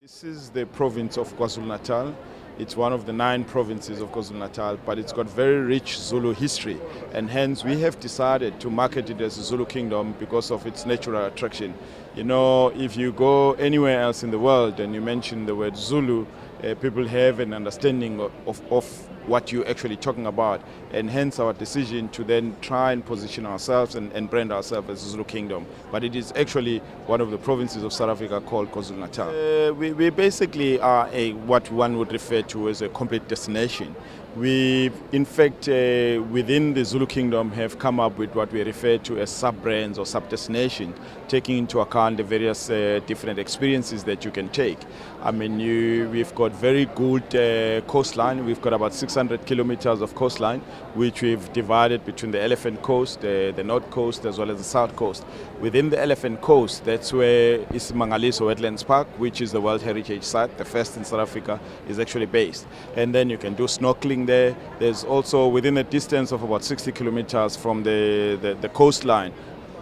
This is the province of KwaZulu-Natal. It's one of the 9 provinces of KwaZulu-Natal, but it's got very rich Zulu history, and hence we have decided to market it as a Zulu kingdom because of its natural attraction. You know, if you go anywhere else in the world and you mention the word Zulu, people have an understanding of what you're actually talking about, and hence our decision to then try and position ourselves and brand ourselves as a Zulu kingdom. But it is actually one of the provinces of South Africa called KwaZulu-Natal. We basically are what one would refer to as a complete destination. We, in fact, within the Zulu kingdom have come up with what we refer to as sub-brands or sub-destination, taking into account the various different experiences that you can take. I mean, we've got very good coastline. We've got about 600 kilometers of coastline, which we've divided between the Elephant Coast, the North Coast, as well as the South Coast. Within the Elephant Coast, that's where Mangaliso Wetlands Park, which is the World Heritage Site, the first in South Africa, is actually based. And then you can do snorkeling there. There's also within a distance of about 60 kilometers from the coastline.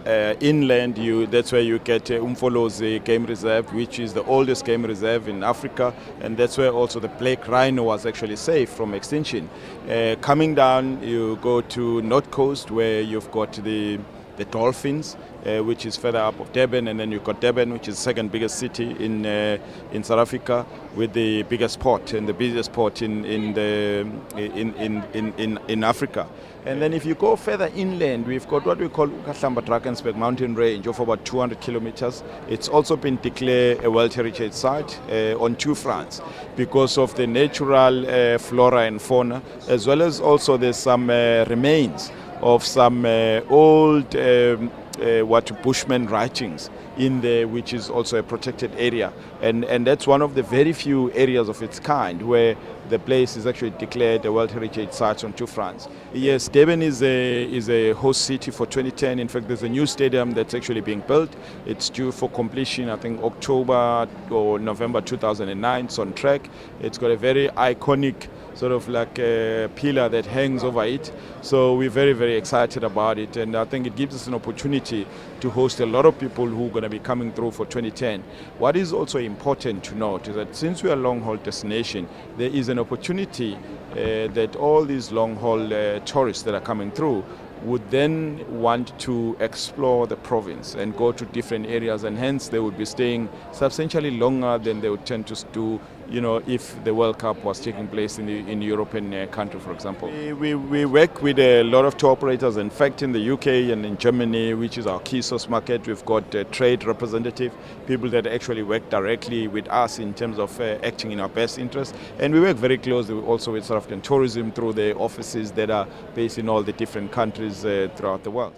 Inland, that's where you get Umfolozi Game Reserve, which is the oldest game reserve in Africa, and that's where also the black rhino was actually saved from extinction. Coming down, you go to North Coast, where you've got the dolphins, which is further up of Durban, and then you've got Durban, which is the second biggest city in South Africa, with the biggest port and the busiest port in Africa. And then if you go further inland, we've got what we call Ukahlamba Drakensberg mountain range of about 200 kilometers. It's also been declared a World Heritage Site on 2 fronts because of the natural flora and fauna, as well as also there's some remains of some old Bushman writings in there, which is also a protected area, and that's one of the very few areas of its kind where the place is actually declared a World Heritage Site on 2 fronts. Yes, Durban is a host city for 2010. In fact, there's a new stadium that's actually being built. It's due for completion, I think, October or November 2009. It's on track. It's got a very iconic sort of like a pillar that hangs over it. So we're very, very excited about it, and I think it gives us an opportunity to host a lot of people who are going to be coming through for 2010. What is also important to note is that since we are a long-haul destination, there is an opportunity that all these long-haul tourists that are coming through would then want to explore the province and go to different areas, and hence they would be staying substantially longer than they would tend to do, you know, if the World Cup was taking place in the European country, for example. We work with a lot of tour operators. In fact, in the UK and in Germany, which is our key source market, we've got a trade representative, people that actually work directly with us in terms of acting in our best interest. And we work very closely also with South African tourism through the offices that are based in all the different countries throughout the world.